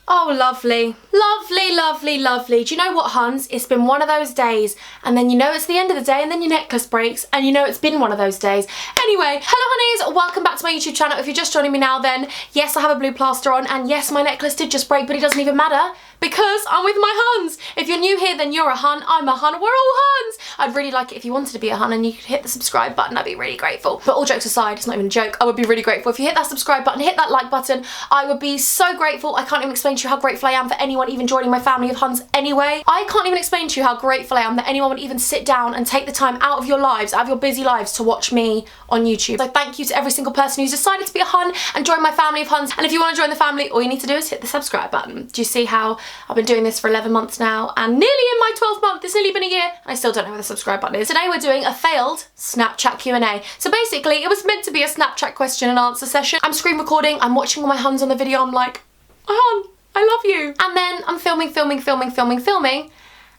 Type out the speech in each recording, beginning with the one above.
Oh, lovely. Lovely, lovely, lovely. Do you know what, Huns? It's been one of those days, and then you know it's the end of the day, and then your necklace breaks, and you know it's been one of those days. Anyway, hello, honeys. Welcome back to my YouTube channel. If you're just joining me now, then yes, I have a blue plaster on, and yes, my necklace did just break, but it doesn't even matter because I'm with my Huns. If you're new here, then you're a Hun. I'm a Hun. We're all Huns. I'd really like it if you wanted to be a Hun and you could hit the subscribe button. I'd be really grateful. But all jokes aside, it's not even a joke. I would be really grateful if you hit that subscribe button, hit that like button. I would be so grateful. I can't even explain to you how grateful I am for anyone even joining my family of Huns anyway. I can't even explain to you how grateful I am that anyone would even sit down and take the time out of your lives, out of your busy lives, to watch me on YouTube. So thank you to every single person who's decided to be a Hun and join my family of Huns. And if you want to join the family, all you need to do is hit the subscribe button. Do you see how I've been doing this for 11 months now, and nearly in my 12th month, it's nearly been a year, and I still don't know where the subscribe button is. Today we're doing a failed Snapchat Q&A. So basically, it was meant to be a Snapchat question and answer session. I'm screen recording, I'm watching all my Huns on the video, I'm like, Hun, I love you. And then I'm filming,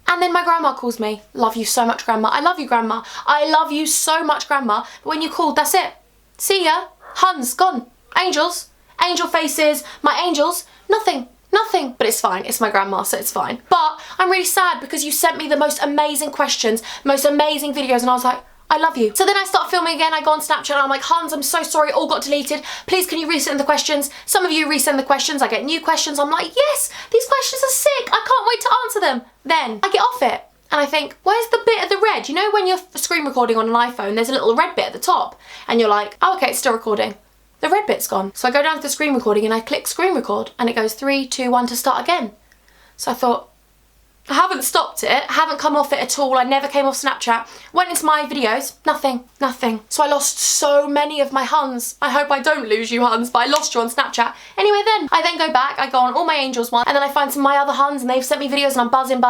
and then my grandma calls me. Love you so much, Grandma. I love you, Grandma. I love you so much, Grandma. But when you called, that's it. See ya. Huns, gone. Angels. Angel faces. My angels. Nothing. Nothing. But it's fine. It's my grandma, so it's fine. But I'm really sad because you sent me the most amazing questions, most amazing videos, and I was like, I love you. So then I start filming again, I go on Snapchat and I'm like, Huns, I'm so sorry, all got deleted. Please can you resend the questions? Some of you resend the questions, I get new questions. I'm like, yes, these questions are sick. I can't wait to answer them. Then I get off it and I think, where's the bit of the red? You know when you're screen recording on an iPhone, there's a little red bit at the top and you're like, oh, okay, it's still recording. The red bit's gone. So I go down to the screen recording and I click screen record and it goes 3, 2, 1 to start again. So I thought, I haven't stopped it, I haven't come off it at all, I never came off Snapchat. Went into my videos, nothing. So I lost so many of my Huns. I hope I don't lose you, Huns, but I lost you on Snapchat. Anyway then, I then go back, I go on all my Angels one, and then I find some of my other Huns and they've sent me videos and I'm buzzing,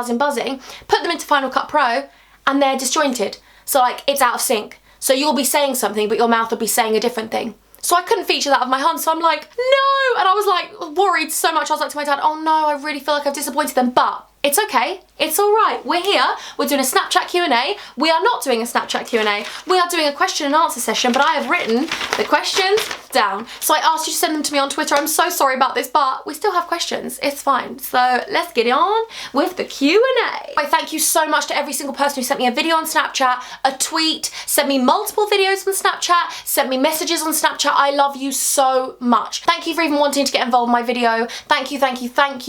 put them into Final Cut Pro and they're disjointed. So like, it's out of sync. So you'll be saying something, but your mouth will be saying a different thing. So I couldn't feature that of my Huns, so I'm like, no! And I was like, worried so much. I was like to my dad, oh no, I really feel like I've disappointed them, but it's okay, it's all right. We're here, we're doing a Snapchat Q&A. We are not doing a Snapchat Q&A. We are doing a question and answer session, but I have written the questions down. So I asked you to send them to me on Twitter. I'm so sorry about this, but we still have questions. It's fine. So let's get on with the Q&A. I thank you so much to every single person who sent me a video on Snapchat, a tweet, sent me multiple videos on Snapchat, sent me messages on Snapchat. I love you so much. Thank you for even wanting to get involved in my video. Thank you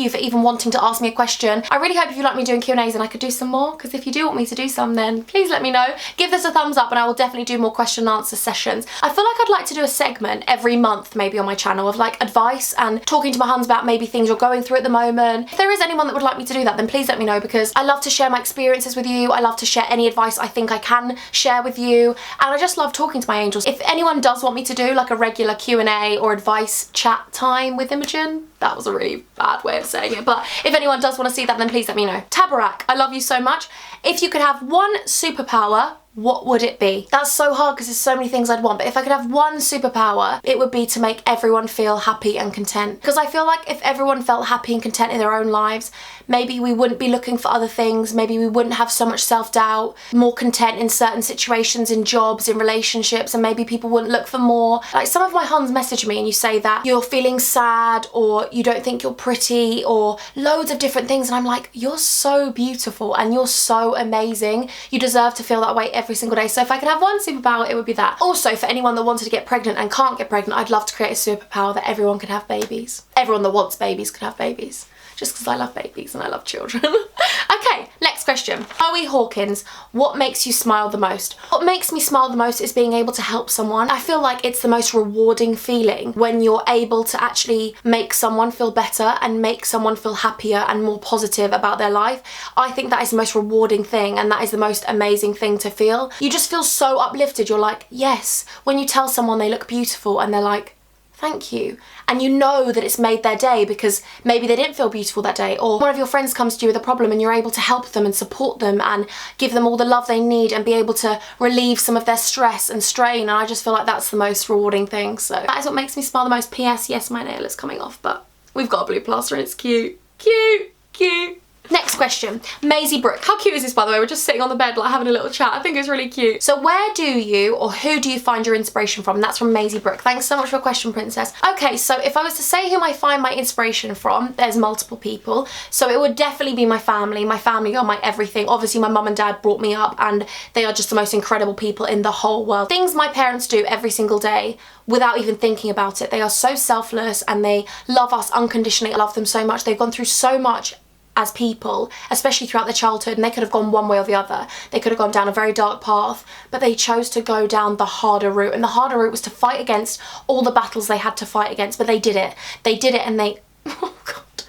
for even wanting to ask me a question. I really hope if you like me doing Q&As and I could do some more, because if you do want me to do some, then please let me know. Give this a thumbs up and I will definitely do more question and answer sessions. I feel like I'd like to do a segment every month maybe on my channel of like advice and talking to my Huns about maybe things you're going through at the moment. If there is anyone that would like me to do that, then please let me know, because I love to share my experiences with you. I love to share any advice I think I can share with you, and I just love talking to my angels. If anyone does want me to do like a regular Q&A or advice chat time with Imogen, that was a really bad way of saying it, but if anyone does want to see that, then please let me know. Tabarak, I love you so much. If you could have one superpower, what would it be? That's so hard because there's so many things I'd want, but if I could have one superpower, it would be to make everyone feel happy and content. Because I feel like if everyone felt happy and content in their own lives, maybe we wouldn't be looking for other things, maybe we wouldn't have so much self-doubt, more content in certain situations, in jobs, in relationships, and maybe people wouldn't look for more. Like some of my Huns message me and you say that you're feeling sad or you don't think you're pretty or loads of different things, and I'm like, you're so beautiful and you're so amazing. You deserve to feel that way every single day. So if I could have one superpower, it would be that. Also, for anyone that wanted to get pregnant and can't get pregnant, I'd love to create a superpower that everyone could have babies. Everyone that wants babies could have babies. Just because I love babies and I love children. Okay, next question. Chloe Hawkins, what makes you smile the most? What makes me smile the most is being able to help someone. I feel like it's the most rewarding feeling when you're able to actually make someone feel better and make someone feel happier and more positive about their life. I think that is the most rewarding thing, and that is the most amazing thing to feel. You just feel so uplifted. You're like, yes. When you tell someone they look beautiful and they're like, thank you. And you know that it's made their day because maybe they didn't feel beautiful that day, or one of your friends comes to you with a problem and you're able to help them and support them and give them all the love they need and be able to relieve some of their stress and strain, and I just feel like that's the most rewarding thing. So that is what makes me smile the most. PS, yes, my nail is coming off, but we've got a blue plaster and it's cute. Cute, cute. Next question, Maisie Brooke. How cute is this, by the way? We're just sitting on the bed like having a little chat. I think it's really cute. So where do you or who do you find your inspiration from? And that's from Maisie Brooke. Thanks so much for a question, princess. Okay, so if I was to say whom I find my inspiration from, there's multiple people. So it would definitely be my family. My family are my everything. Obviously my mum and dad brought me up and they are just the most incredible people in the whole world. Things my parents do every single day without even thinking about it. They are so selfless and they love us unconditionally. I love them so much. They've gone through so much as people, especially throughout their childhood, and they could have gone one way or the other. They could have gone down a very dark path, but they chose to go down the harder route, and the harder route was to fight against all the battles they had to fight against, but they did it. They did it and they, oh God,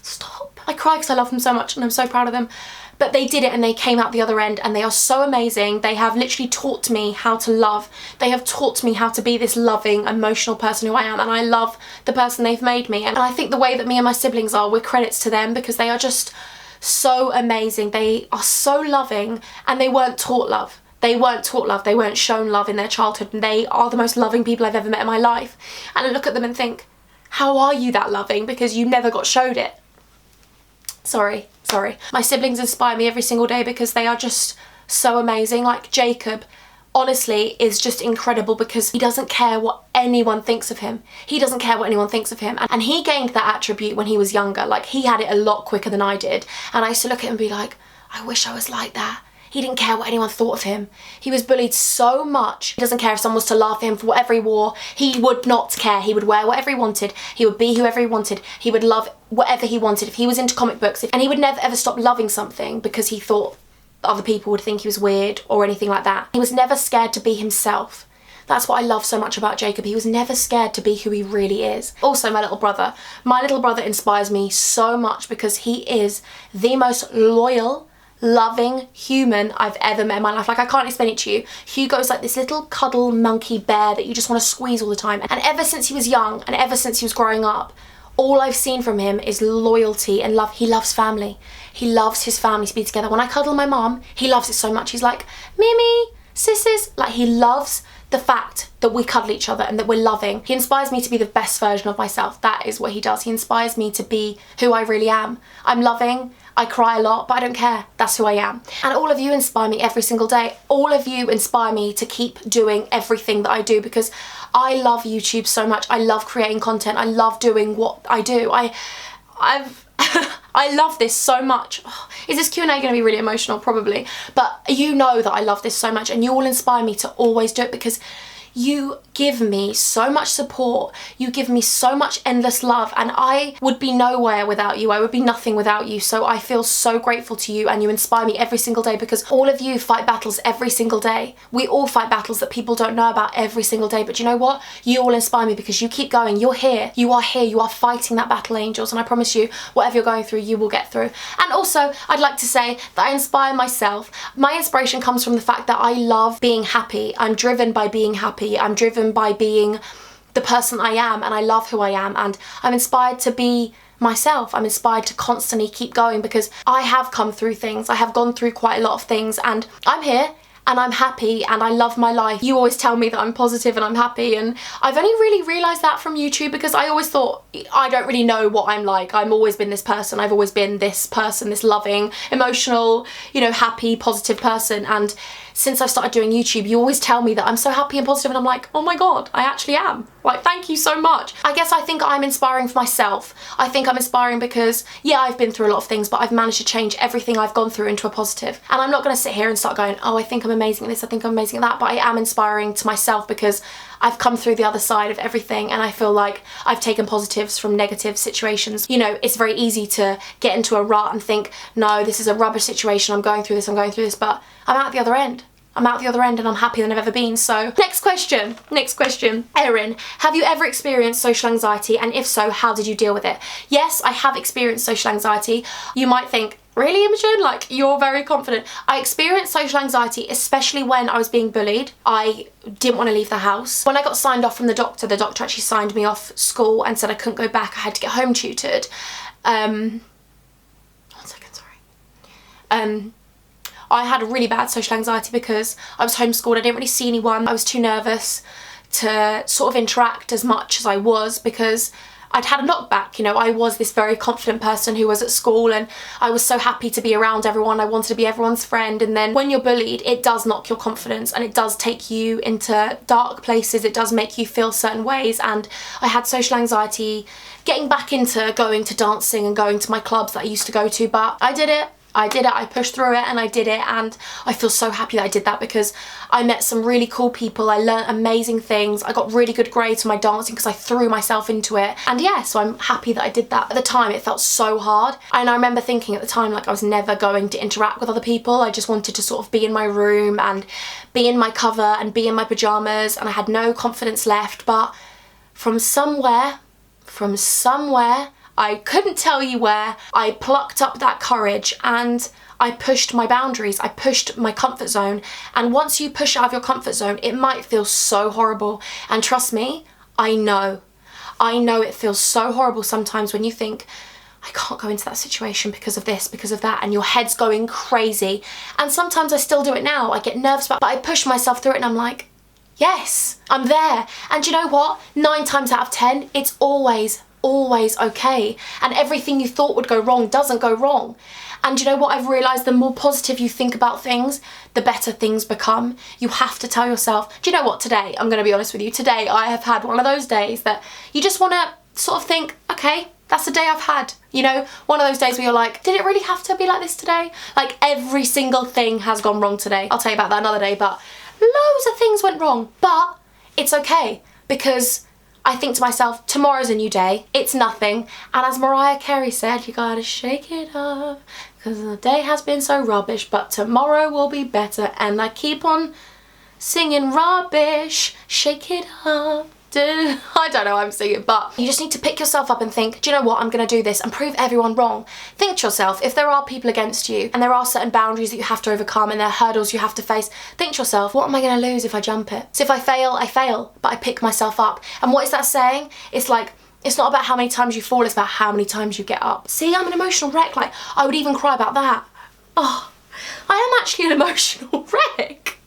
stop. I cry because I love them so much and I'm so proud of them. But they did it and they came out the other end and they are so amazing. They have literally taught me how to love. They have taught me how to be this loving, emotional person who I am, and I love the person they've made me. And I think the way that me and my siblings are, we're credits to them because they are just so amazing. They are so loving and they weren't taught love. They weren't taught love. They weren't shown love in their childhood, and they are the most loving people I've ever met in my life. And I look at them and think, how are you that loving? Because you never got showed it. Sorry. My siblings inspire me every single day because they are just so amazing. Like Jacob, honestly, is just incredible because he doesn't care what anyone thinks of him. He doesn't care what anyone thinks of him. And he gained that attribute when he was younger. Like, he had it a lot quicker than I did. And I used to look at him and be like, I wish I was like that. He didn't care what anyone thought of him. He was bullied so much. He doesn't care if someone was to laugh at him for whatever he wore. He would not care. He would wear whatever he wanted. He would be whoever he wanted. He would love whatever he wanted. If he was into comic books, and he would never ever stop loving something because he thought other people would think he was weird or anything like that. He was never scared to be himself. That's what I love so much about Jacob. He was never scared to be who he really is. Also, my little brother. My little brother inspires me so much because he is the most loyal, loving human I've ever met in my life. Like, I can't explain it to you. Hugo's like this little cuddle monkey bear that you just want to squeeze all the time. And ever since he was young and ever since he was growing up, all I've seen from him is loyalty and love. He loves family. He loves his family to be together. When I cuddle my mom, he loves it so much. He's like, Mimi, sisters. Like, he loves the fact that we cuddle each other and that we're loving. He inspires me to be the best version of myself. That is what he does. He inspires me to be who I really am. I'm loving. I cry a lot, but I don't care. That's who I am. And all of you inspire me every single day. All of you inspire me to keep doing everything that I do because I love YouTube so much. I love creating content. I love doing what I do. I love this so much. Oh, is this Q&A going to be really emotional? Probably. But you know that I love this so much and you all inspire me to always do it because you give me so much support, you give me so much endless love, and I would be nowhere without you. I would be nothing without you. So I feel so grateful to you and you inspire me every single day because all of you fight battles every single day. We all fight battles that people don't know about every single day, but you know what? You all inspire me because you keep going. You're here. You are here. You are fighting that battle, angels, and I promise you, whatever you're going through, you will get through. And also, I'd like to say that I inspire myself. My inspiration comes from the fact that I love being happy. I'm driven by being happy. I'm driven by being the person I am, and I love who I am, and I'm inspired to be myself. I'm inspired to constantly keep going because I have come through things. I have gone through quite a lot of things and I'm here and I'm happy and I love my life. You always tell me that I'm positive and I'm happy, and I've only really realised that from YouTube because I always thought I don't really know what I'm like. I've always been this person. I've always been this person, this loving, emotional, you know, happy, positive person, and since I've started doing YouTube, you always tell me that I'm so happy and positive, and I'm like, oh my God, I actually am. Like, thank you so much. I guess I think I'm inspiring for myself. I think I'm inspiring because, yeah, I've been through a lot of things, but I've managed to change everything I've gone through into a positive. And I'm not gonna sit here and start going, oh, I think I'm amazing at this, I think I'm amazing at that, but I am inspiring to myself because I've come through the other side of everything and I feel like I've taken positives from negative situations. You know, it's very easy to get into a rut and think, no, this is a rubbish situation, I'm going through this, but I'm out the other end. I'm out the other end and I'm happier than I've ever been. So next question. Erin, have you ever experienced social anxiety, and if so, how did you deal with it? Yes, I have experienced social anxiety. You might think, really, Imogen? Like, you're very confident. I experienced social anxiety, especially when I was being bullied. I didn't want to leave the house. When I got signed off from the doctor actually signed me off school and said I couldn't go back. I had to get home tutored. 1 second, sorry. I had a really bad social anxiety because I was homeschooled. I didn't really see anyone. I was too nervous to sort of interact as much as I was because I'd had a knockback. You know, I was this very confident person who was at school and I was so happy to be around everyone. I wanted to be everyone's friend. And then when you're bullied, it does knock your confidence and it does take you into dark places. It does make you feel certain ways. And I had social anxiety, getting back into going to dancing and going to my clubs that I used to go to, but I did it. I pushed through it and I did it, and I feel so happy that I did that because I met some really cool people. I learned amazing things. I got really good grades for my dancing because I threw myself into it. And yeah, so I'm happy that I did that. At the time, it felt so hard. And I remember thinking at the time, like, I was never going to interact with other people. I just wanted to sort of be in my room and be in my cover and be in my pajamas, and I had no confidence left. But from somewhere, I couldn't tell you where, I plucked up that courage and I pushed my boundaries. I pushed my comfort zone. And once you push out of your comfort zone, it might feel so horrible. And trust me, I know it feels so horrible sometimes when you think, I can't go into that situation because of this, because of that, and your head's going crazy. And sometimes I still do it now. I get nervous about it, but I push myself through it and I'm like, yes, I'm there. And you know what? 9 times out of 10, it's always okay, and everything you thought would go wrong doesn't go wrong. And you know what I've realised? The more positive you think about things, the better things become. You have to tell yourself, do you know what, today, I'm going to be honest with you, today I have had one of those days that you just want to sort of think, okay, that's the day I've had. You know, one of those days where you're like, did it really have to be like this today? Like, every single thing has gone wrong today. I'll tell you about that another day, but loads of things went wrong. But it's okay, because I think to myself, tomorrow's a new day, it's nothing. And as Mariah Carey said, you gotta shake it up, because the day has been so rubbish, but tomorrow will be better. And I keep on singing rubbish, shake it up. I don't know why I'm singing, but you just need to pick yourself up and think, do you know what, I'm gonna do this and prove everyone wrong. Think to yourself, if there are people against you and there are certain boundaries that you have to overcome and there are hurdles you have to face, think to yourself, what am I gonna lose if I jump it? So if I fail, but I pick myself up. And what is that saying? It's like, it's not about how many times you fall, it's about how many times you get up. See, I'm an emotional wreck. Like, I would even cry about that. Oh, I am actually an emotional wreck.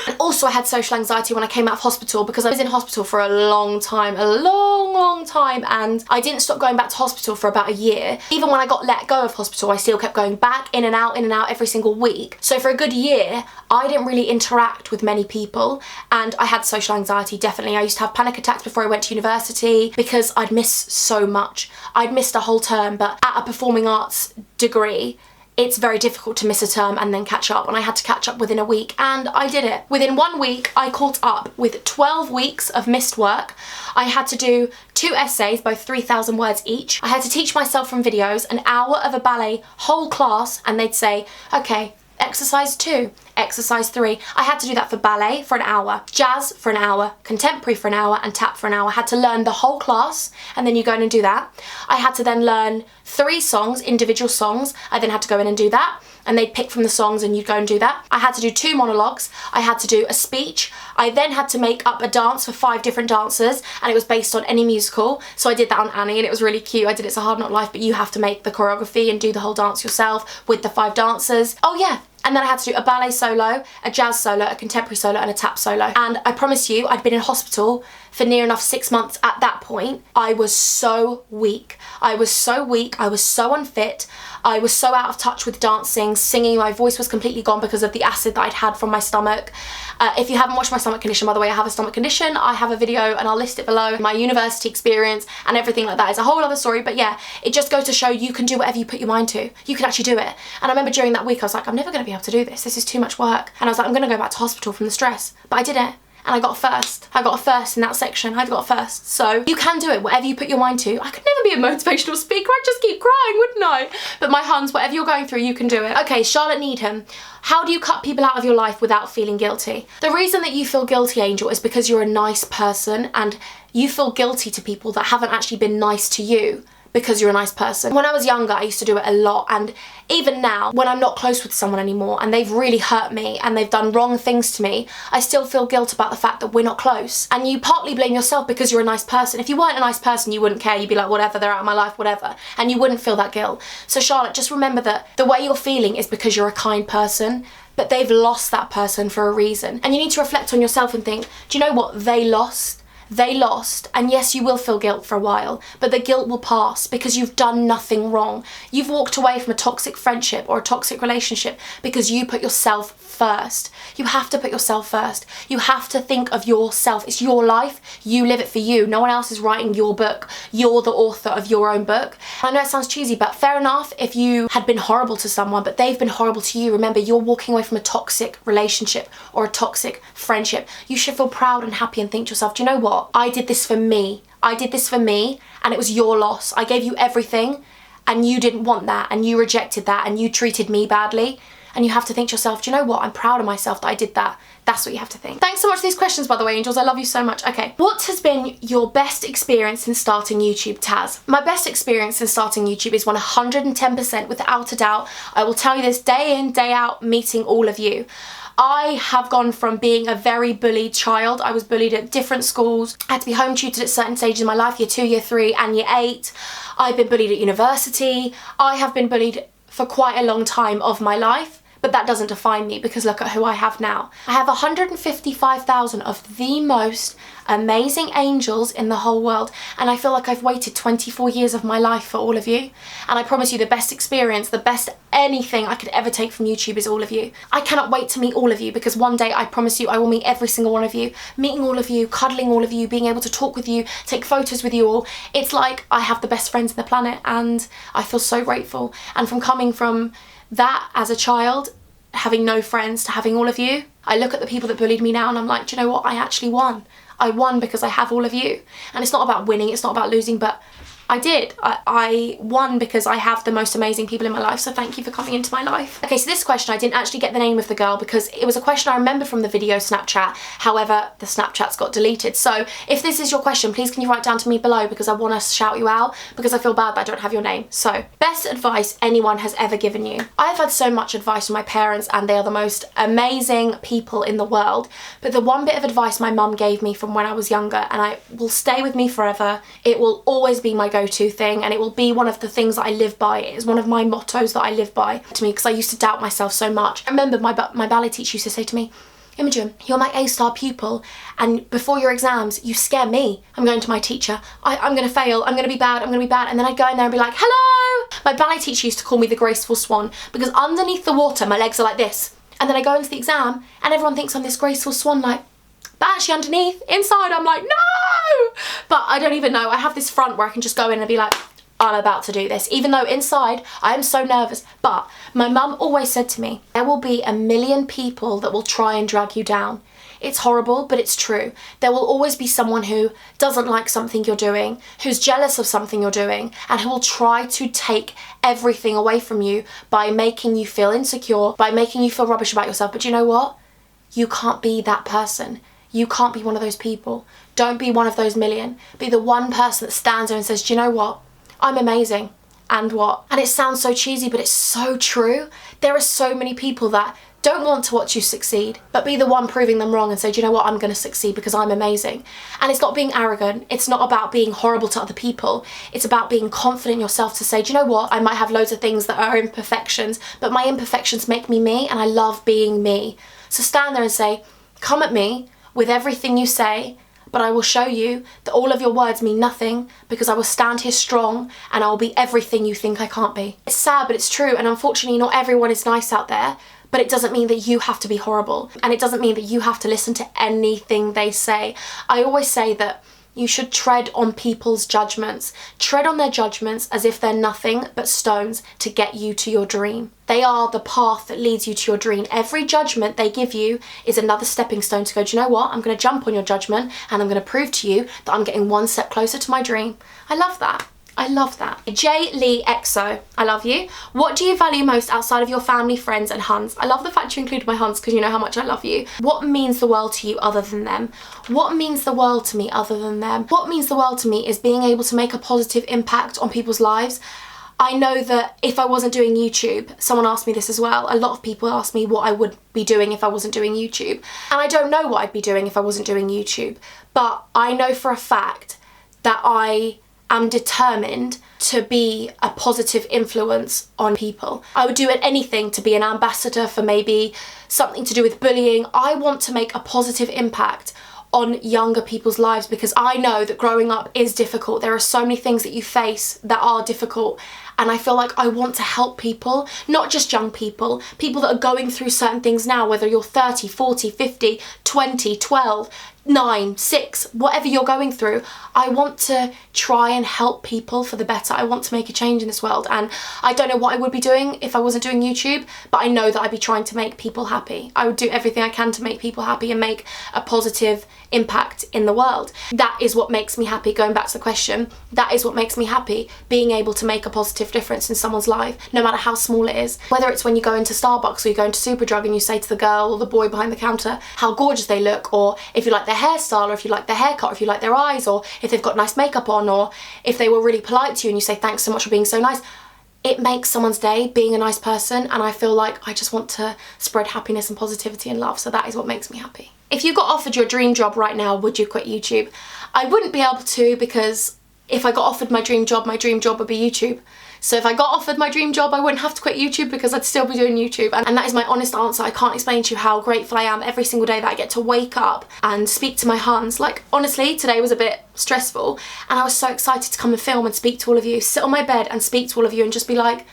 And also I had social anxiety when I came out of hospital, because I was in hospital for a long time, and I didn't stop going back to hospital for about a year. Even when I got let go of hospital, I still kept going back in and out every single week. So for a good year, I didn't really interact with many people, and I had social anxiety, definitely. I used to have panic attacks before I went to university because I'd missed so much. I'd missed a whole term, but at a performing arts degree, it's very difficult to miss a term and then catch up, and I had to catch up within a week, and I did it. Within 1 week, I caught up with 12 weeks of missed work. I had to do 2 essays, both 3,000 words each. I had to teach myself from videos an hour of a ballet whole class, and they'd say, okay, exercise 2, exercise 3. I had to do that for ballet for an hour, jazz for an hour, contemporary for an hour, and tap for an hour. I had to learn the whole class, and then you go in and do that. I had to then learn 3 songs, individual songs. I then had to go in and do that, and they'd pick from the songs and you'd go and do that. I had to do 2 monologues. I had to do a speech. I then had to make up a dance for 5 different dancers, and it was based on any musical. So I did that on Annie, and it was really cute. I did It's a Hard Knock Life, but you have to make the choreography and do the whole dance yourself with the 5 dancers. Oh yeah. And then I had to do a ballet solo, a jazz solo, a contemporary solo, and a tap solo. And I promise you, I'd been in hospital for near enough 6 months at that point. I was so weak. I was so unfit. I was so out of touch with dancing, singing. My voice was completely gone because of the acid that I'd had from my stomach. If you haven't watched my stomach condition, by the way, I have a stomach condition. I have a video and I'll list it below. My university experience and everything like that is a whole other story. But yeah, it just goes to show you can do whatever you put your mind to. You can actually do it. And I remember during that week, I was like, I'm never going to be able to do this. This is too much work. And I was like, I'm going to go back to hospital from the stress. But I did it. And I got a first. I got a first in that section. I got a first. So you can do it, whatever you put your mind to. I could never be a motivational speaker. I'd just keep crying, wouldn't I? But my huns, whatever you're going through, you can do it. Okay, Charlotte Needham. How do you cut people out of your life without feeling guilty? The reason that you feel guilty, Angel, is because you're a nice person and you feel guilty to people that haven't actually been nice to you because you're a nice person. When I was younger, I used to do it a lot, and even now, when I'm not close with someone anymore and they've really hurt me and they've done wrong things to me, I still feel guilt about the fact that we're not close. And you partly blame yourself because you're a nice person. If you weren't a nice person, you wouldn't care. You'd be like, whatever, they're out of my life, whatever. And you wouldn't feel that guilt. So Charlotte, just remember that the way you're feeling is because you're a kind person, but they've lost that person for a reason. And you need to reflect on yourself and think, do you know what? They lost they lost, and yes, you will feel guilt for a while, but the guilt will pass because you've done nothing wrong. You've walked away from a toxic friendship or a toxic relationship because you put yourself first. You have to put yourself first. You have to think of yourself. It's your life. You live it for you. No one else is writing your book. You're the author of your own book. I know it sounds cheesy, but fair enough if you had been horrible to someone, but they've been horrible to you. Remember, you're walking away from a toxic relationship or a toxic friendship. You should feel proud and happy and think to yourself, do you know what? I did this for me. I did this for me, and it was your loss. I gave you everything and you didn't want that, and you rejected that, and you treated me badly. And you have to think to yourself, do you know what? I'm proud of myself that I did that. That's what you have to think. Thanks so much for these questions, by the way, angels. I love you so much. Okay, what has been your best experience in starting YouTube, Taz? My best experience in starting YouTube is 110%, without a doubt. I will tell you this day in, day out, meeting all of you. I have gone from being a very bullied child. I was bullied at different schools. I had to be home tutored at certain stages in my life, year 2, year 3 and year 8. I've been bullied at university. I have been bullied for quite a long time of my life, but that doesn't define me because look at who I have now. I have 155,000 of the most amazing angels in the whole world, and I feel like I've waited 24 years of my life for all of you, and I promise you the best experience, the best anything I could ever take from YouTube is all of you. I cannot wait to meet all of you because one day I promise you I will meet every single one of you. Meeting all of you, cuddling all of you, being able to talk with you, take photos with you all. It's like I have the best friends on the planet, and I feel so grateful. And from coming from that as a child, having no friends, to having all of you, I look at the people that bullied me now and I'm like, do you know what? I actually won. I won because I have all of you. And it's not about winning, it's not about losing, but I did. I won because I have the most amazing people in my life, so thank you for coming into my life. Okay, so this question, I didn't actually get the name of the girl because it was a question I remember from the video Snapchat. However, the Snapchats got deleted. So if this is your question, please can you write down to me below because I want to shout you out because I feel bad that I don't have your name. So, best advice anyone has ever given you. I've had so much advice from my parents and they are the most amazing people in the world, but the one bit of advice my mum gave me from when I was younger, and it will stay with me forever, it will always be my go-to thing, and it will be one of the things that I live by. It is one of my mottos that I live by to me because I used to doubt myself so much. I remember my ballet teacher used to say to me, Imogen, you're my A-star pupil, and before your exams, you scare me. I'm going to my teacher, I'm going to fail, I'm going to be bad, I'm going to be bad, and then I'd go in there and be like, hello! My ballet teacher used to call me the graceful swan because underneath the water, my legs are like this, and then I go into the exam, and everyone thinks I'm this graceful swan, like, but actually underneath, inside, I'm like, no! But I don't even know. I have this front where I can just go in and be like, I'm about to do this. Even though inside, I am so nervous. But my mum always said to me, there will be 1 million people that will try and drag you down. It's horrible, but it's true. There will always be someone who doesn't like something you're doing, who's jealous of something you're doing, and who will try to take everything away from you by making you feel insecure, by making you feel rubbish about yourself. But you know what? You can't be that person. You can't be one of those people. Don't be one of those million. Be the one person that stands there and says, do you know what? I'm amazing. And what? And it sounds so cheesy, but it's so true. There are so many people that don't want to watch you succeed, but be the one proving them wrong and say, do you know what? I'm going to succeed because I'm amazing. And it's not being arrogant. It's not about being horrible to other people. It's about being confident in yourself to say, do you know what? I might have loads of things that are imperfections, but my imperfections make me me, and I love being me. So stand there and say, come at me with everything you say, but I will show you that all of your words mean nothing because I will stand here strong and I will be everything you think I can't be. It's sad, but it's true, and unfortunately not everyone is nice out there, but it doesn't mean that you have to be horrible, and it doesn't mean that you have to listen to anything they say. I always say that you should tread on people's judgments. Tread on their judgments as if they're nothing but stones to get you to your dream. They are the path that leads you to your dream. Every judgment they give you is another stepping stone to go, do you know what? I'm going to jump on your judgment and I'm going to prove to you that I'm getting one step closer to my dream. I love that. I love that. J. Lee EXO, I love you. What do you value most outside of your family, friends and huns? I love the fact you include my huns because you know how much I love you. What means the world to you other than them? What means the world to me other than them? What means the world to me is being able to make a positive impact on people's lives. I know that if I wasn't doing YouTube, someone asked me this as well, a lot of people ask me what I would be doing if I wasn't doing YouTube. And I don't know what I'd be doing if I wasn't doing YouTube, but I know for a fact that I'm determined to be a positive influence on people. I would do anything to be an ambassador for maybe something to do with bullying. I want to make a positive impact on younger people's lives, because I know that growing up is difficult. There are so many things that you face that are difficult, and I feel like I want to help people, not just young people, people that are going through certain things now, whether you're 30, 40, 50, 20, 12, 9, 6, whatever you're going through. I want to try and help people for the better. I want to make a change in this world, and I don't know what I would be doing if I wasn't doing YouTube, but I know that I'd be trying to make people happy. I would do everything I can to make people happy and make a positive impact in the world. That is what makes me happy. Going back to the question, that is what makes me happy, being able to make a positive difference in someone's life, no matter how small it is. Whether it's when you go into Starbucks or you go into Superdrug and you say to the girl or the boy behind the counter how gorgeous they look, or if you like their hairstyle, or if you like their haircut, or if you like their eyes, or if they've got nice makeup on, or if they were really polite to you and you say thanks so much for being so nice. It makes someone's day being a nice person, and I feel like I just want to spread happiness and positivity and love, so that is what makes me happy. If you got offered your dream job right now, would you quit YouTube? I wouldn't be able to, because if I got offered my dream job would be YouTube. So if I got offered my dream job, I wouldn't have to quit YouTube, because I'd still be doing YouTube. And that is my honest answer. I can't explain to you how grateful I am every single day that I get to wake up and speak to my Huns. Like, honestly, today was a bit stressful, and I was so excited to come and film and speak to all of you, sit on my bed and speak to all of you and just be like,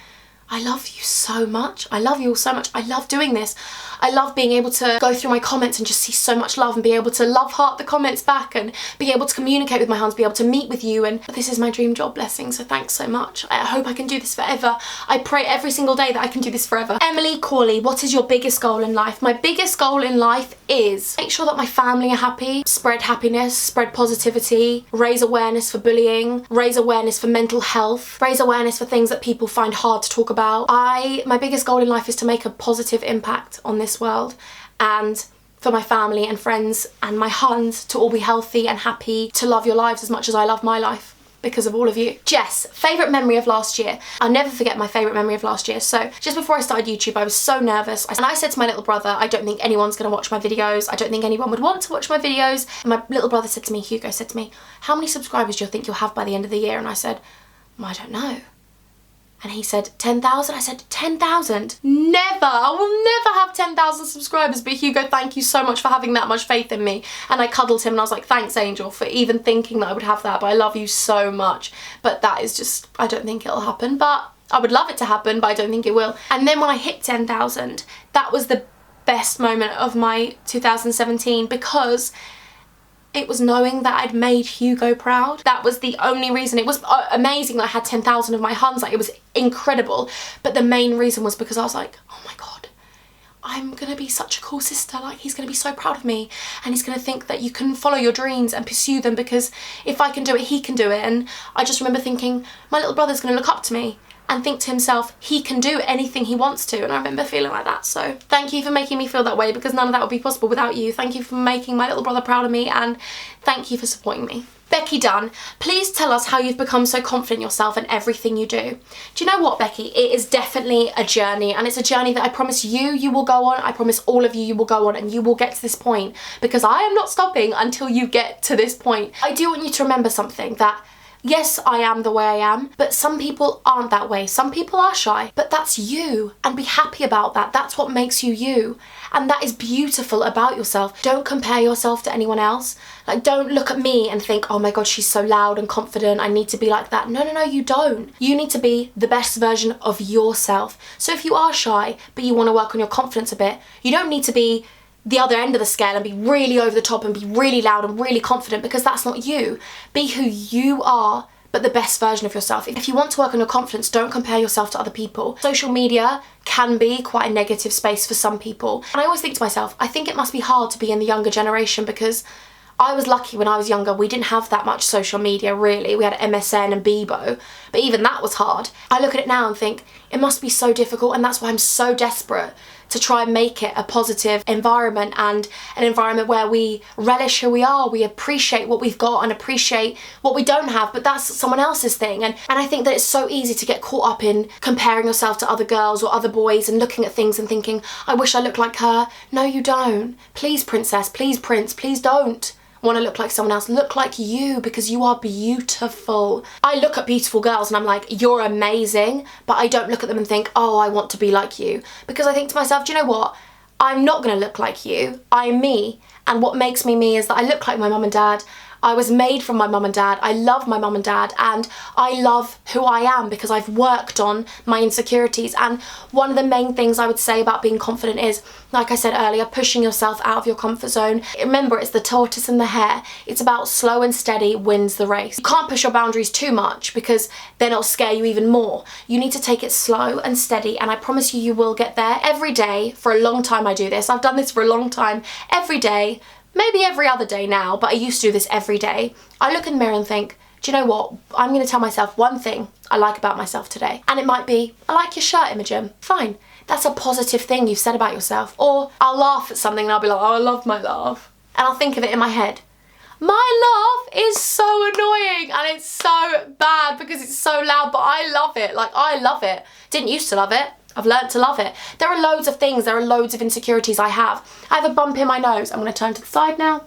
I love you so much. I love you all so much. I love doing this. I love being able to go through my comments and just see so much love, and be able to love heart the comments back, and be able to communicate with my Huns, be able to meet with you. And this is my dream job, blessing, so thanks so much. I hope I can do this forever. I pray every single day that I can do this forever. Emily Corley, what is your biggest goal in life? My biggest goal in life is make sure that my family are happy, spread happiness, spread positivity, raise awareness for bullying, raise awareness for mental health, raise awareness for things that people find hard to talk about. My biggest goal in life is to make a positive impact on this world, and for my family and friends and my Huns to all be healthy and happy, to love your lives as much as I love my life because of all of you. Jess, favourite memory of last year. I'll never forget my favourite memory of last year. So just before I started YouTube, I was so nervous, and I said to my little brother, I don't think anyone's going to watch my videos. I don't think anyone would want to watch my videos. And my little brother said to me, Hugo said to me, how many subscribers do you think you'll have by the end of the year? And I said, well, I don't know. And he said, 10,000? I said, 10,000? Never! I will never have 10,000 subscribers, but Hugo, thank you so much for having that much faith in me. And I cuddled him and I was like, thanks, Angel, for even thinking that I would have that, but I love you so much. But that is just, I don't think it'll happen, but I would love it to happen, but I don't think it will. And then when I hit 10,000, that was the best moment of my 2017, because it was knowing that I'd made Hugo proud. That was the only reason. It was amazing that I had 10,000 of my Huns. Like, it was incredible. But the main reason was because I was like, oh my God, I'm gonna be such a cool sister. Like, he's gonna be so proud of me, and he's gonna think that you can follow your dreams and pursue them, because if I can do it, he can do it. And I just remember thinking, my little brother's gonna look up to me and think to himself, he can do anything he wants to. And I remember feeling like that. So thank you for making me feel that way, because none of that would be possible without you. Thank you for making my little brother proud of me, and thank you for supporting me. Becky Dunn, please tell us how you've become so confident in yourself and everything you do. Do you know what, Becky? It is definitely a journey, and it's a journey that I promise you will go on. I promise all of you will go on, and you will get to this point, because I am not stopping until you get to this point. I do want you to remember something, that yes, I am the way I am, but some people aren't that way. Some people are shy, but that's you, and be happy about that. That's what makes you you, and that is beautiful about yourself. Don't compare yourself to anyone else. Like, don't look at me and think, oh my God, she's so loud and confident, I need to be like that. No, no, no, you don't. You need to be the best version of yourself. So if you are shy, but you want to work on your confidence a bit, you don't need to be the other end of the scale and be really over the top and be really loud and really confident, because that's not you. Be who you are, but the best version of yourself. If you want to work on your confidence, don't compare yourself to other people. Social media can be quite a negative space for some people. And I always think to myself, I think it must be hard to be in the younger generation, because I was lucky when I was younger. We didn't have that much social media, really. We had MSN and Bebo, but even that was hard. I look at it now and think it must be so difficult, and that's why I'm so desperate to try and make it a positive environment, and an environment where we relish who we are, we appreciate what we've got and appreciate what we don't have, but that's someone else's thing. And I think that it's so easy to get caught up in comparing yourself to other girls or other boys, and looking at things and thinking, I wish I looked like her. No, you don't. Please, princess, please, prince, please don't want to look like someone else. Look like you, because you are beautiful. I look at beautiful girls and I'm like, you're amazing, but I don't look at them and think, oh, I want to be like you, because I think to myself, do you know what? I'm not going to look like you. I'm me, And what makes me me is that I look like my mum and dad. I was made from my mum and dad. I love my mum and dad, and I love who I am because I've worked on my insecurities. And one of the main things I would say about being confident is, like I said earlier, pushing yourself out of your comfort zone. Remember, it's the tortoise and the hare. It's about slow and steady wins the race. You can't push your boundaries too much because then it'll scare you even more. You need to take it slow and steady, and I promise you, you will get there. Every day, for a long time I do this. I've done this for a long time. Every day, maybe every other day now, but I used to do this every day. I look in the mirror and think, do you know what? I'm going to tell myself one thing I like about myself today. And it might be, I like your shirt, Imogen. Fine. That's a positive thing you've said about yourself. Or I'll laugh at something and I'll be like, oh, I love my laugh. And I'll think of it in my head. My laugh is so annoying and it's so bad because it's so loud, but I love it. Like, I love it. Didn't used to love it. I've learnt to love it. There are loads of things, there are loads of insecurities I have. I have a bump in my nose. I'm going to turn to the side now.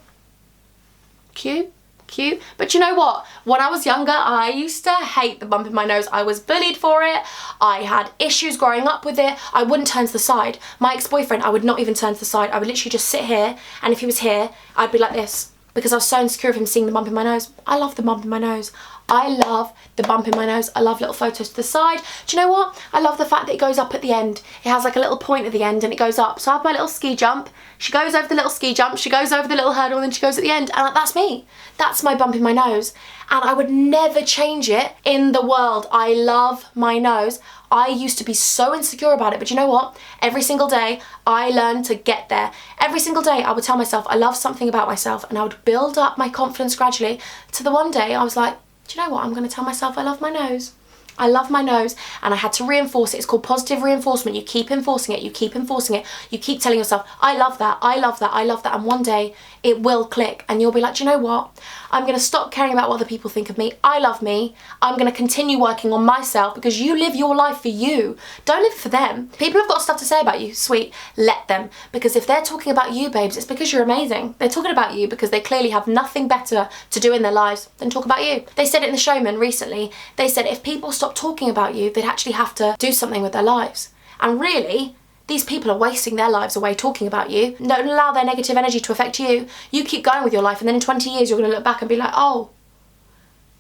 Cute, cute. But you know what? When I was younger, I used to hate the bump in my nose. I was bullied for it. I had issues growing up with it. I wouldn't turn to the side. My ex-boyfriend, I would not even turn to the side. I would literally just sit here, and if he was here, I'd be like this because I was so insecure of him seeing the bump in my nose. I love the bump in my nose. I love the bump in my nose. I love little photos to the side. Do you know what? I love the fact that it goes up at the end. It has like a little point at the end and it goes up. So I have my little ski jump. She goes over the little ski jump. She goes over the little hurdle and then she goes at the end. And that's me. That's my bump in my nose. And I would never change it in the world. I love my nose. I used to be so insecure about it, but you know what? Every single day, I learned to get there. Every single day, I would tell myself I love something about myself, and I would build up my confidence gradually to the one day I was like, do you know what? I'm going to tell myself I love my nose. I love my nose, and I had to reinforce it. It's called positive reinforcement. You keep enforcing it, you keep enforcing it. You keep telling yourself, I love that, I love that, I love that. And one day it will click and you'll be like, do you know what? I'm going to stop caring about what other people think of me. I love me. I'm going to continue working on myself because you live your life for you. Don't live it for them. People have got stuff to say about you. Sweet, let them. Because if they're talking about you, babes, it's because you're amazing. They're talking about you because they clearly have nothing better to do in their lives than talk about you. They said it in The Showman recently. They said if people stop talking about you, they'd actually have to do something with their lives. And really, these people are wasting their lives away talking about you. Don't allow their negative energy to affect you. You keep going with your life, and then in 20 years you're going to look back and be like, oh,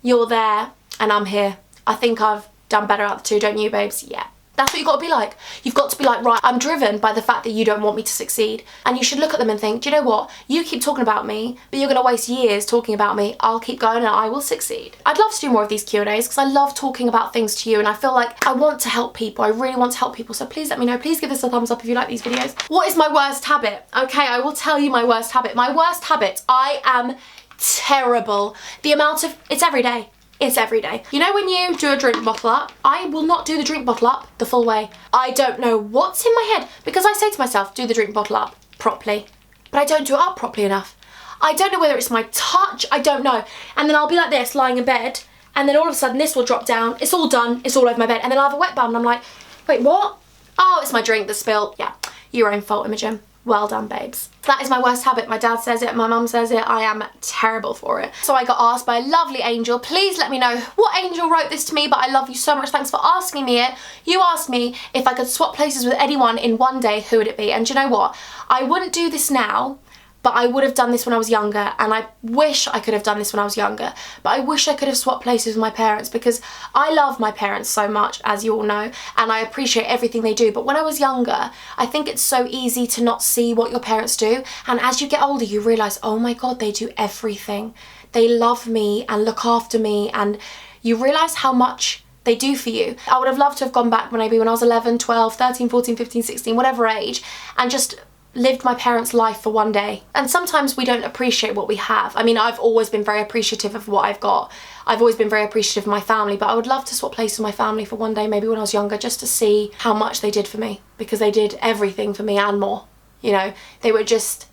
you're there and I'm here. I think I've done better out of the two, don't you, babes? Yeah. That's what you've got to be like. You've got to be like, right, I'm driven by the fact that you don't want me to succeed. And you should look at them and think, do you know what? You keep talking about me, but you're going to waste years talking about me. I'll keep going and I will succeed. I'd love to do more of these Q&As because I love talking about things to you, and I feel like I want to help people. I really want to help people. So please let me know. Please give this a thumbs up if you like these videos. What is my worst habit? Okay, I will tell you my worst habit. My worst habit, I am terrible. It's every day. It's every day. You know when you do a drink bottle up? I will not do the drink bottle up the full way. I don't know what's in my head because I say to myself, do the drink bottle up properly, but I don't do it up properly enough. I don't know whether it's my touch, I don't know. And then I'll be like this, lying in bed, and then all of a sudden this will drop down, it's all done, it's all over my bed, and then I'll have a wet bum and I'm like, wait, what? Oh, it's my drink that spilled. Yeah, your own fault, Imogen. Well done, babes. That is my worst habit. My dad says it, my mum says it. I am terrible for it. So I got asked by a lovely angel. Please let me know what angel wrote this to me, but I love you so much. Thanks for asking me it. You asked me if I could swap places with anyone in one day, who would it be? And do you know what? I wouldn't do this now, but I would have done this when I was younger, and I wish I could have done this when I was younger, but I wish I could have swapped places with my parents because I love my parents so much, as you all know, and I appreciate everything they do. But when I was younger, I think it's so easy to not see what your parents do, and as you get older you realise, oh my god, they do everything. They love me and look after me, and you realise how much they do for you. I would have loved to have gone back maybe when I was 11, 12, 13, 14, 15, 16, whatever age, and just lived my parents' life for one day. And sometimes we don't appreciate what we have. I mean, I've always been very appreciative of what I've got. I've always been very appreciative of my family, but I would love to swap places with my family for one day, maybe when I was younger, just to see how much they did for me, because they did everything for me and more. You know, they were just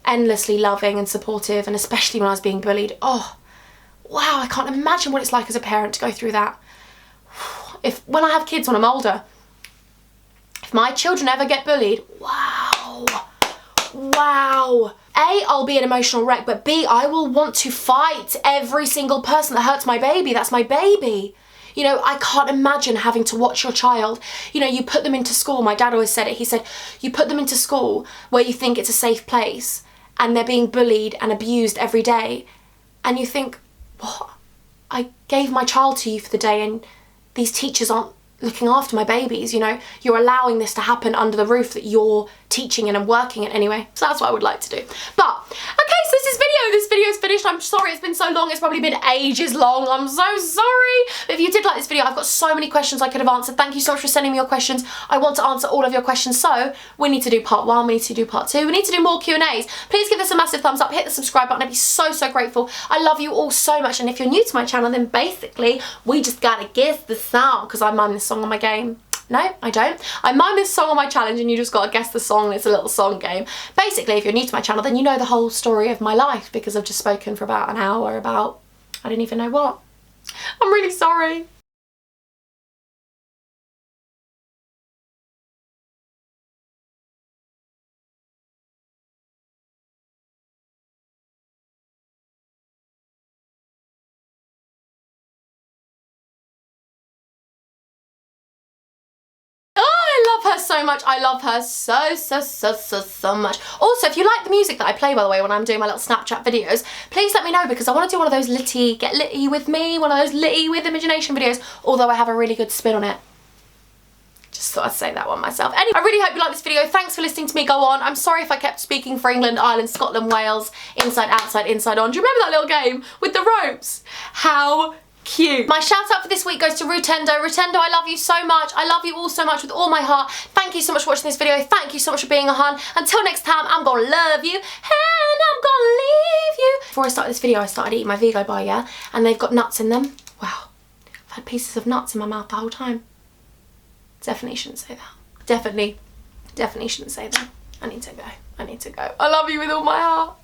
endlessly loving and supportive, and especially when I was being bullied. Oh, wow, I can't imagine what it's like as a parent to go through that. When I have kids when I'm older, if my children ever get bullied, wow, A, I'll be an emotional wreck, but B, I will want to fight every single person that hurts my baby. That's my baby. You know, I can't imagine having to watch your child. You know, you put them into school. My dad always said it. He said, you put them into school where you think it's a safe place, and they're being bullied and abused every day, and you think, what? I gave my child to you for the day and these teachers aren't looking after my babies, you know? You're allowing this to happen under the roof that you're teaching in and working in anyway. So that's what I would like to do. But, okay, so this video's finished. I'm sorry it's been so long. It's probably been ages long. I'm so sorry. But if you did like this video, I've got so many questions I could have answered. Thank you so much for sending me your questions. I want to answer all of your questions. So we need to do part 1, we need to do part 2, we need to do more Q&As. Please give this a massive thumbs up, hit the subscribe button. I'd be so, so grateful. I love you all so much. And if you're new to my channel, then basically we just gotta guess the song, because I mime this song on my game. No, I don't. I mime this song on my challenge and you just gotta guess the song, and it's a little song game. Basically, if you're new to my channel, then you know the whole story of my life, because I've just spoken for about an hour about, I don't even know what. I'm really sorry. Her so much. I love her so much. Also, if you like the music that I play, by the way, when I'm doing my little Snapchat videos, please let me know, because I want to do one of those litty, get litty with me, one of those litty with Imogenation videos, although I have a really good spin on it. Just thought I'd say that one myself. Anyway, I really hope you liked this video. Thanks for listening to me go on. I'm sorry if I kept speaking for England, Ireland, Scotland, Wales, inside, outside, inside on. Do you remember that little game with the ropes? How cute. My shout out for this week goes to Rutendo. Rutendo, I love you so much. I love you all so much with all my heart. Thank you so much for watching this video. Thank you so much for being a hun. Until next time, I'm gonna love you and I'm gonna leave you. Before I started this video, I started eating my Vigo bar, yeah? And they've got nuts in them. Wow. I've had pieces of nuts in my mouth the whole time. Definitely shouldn't say that. Definitely shouldn't say that. I need to go. I need to go. I love you with all my heart.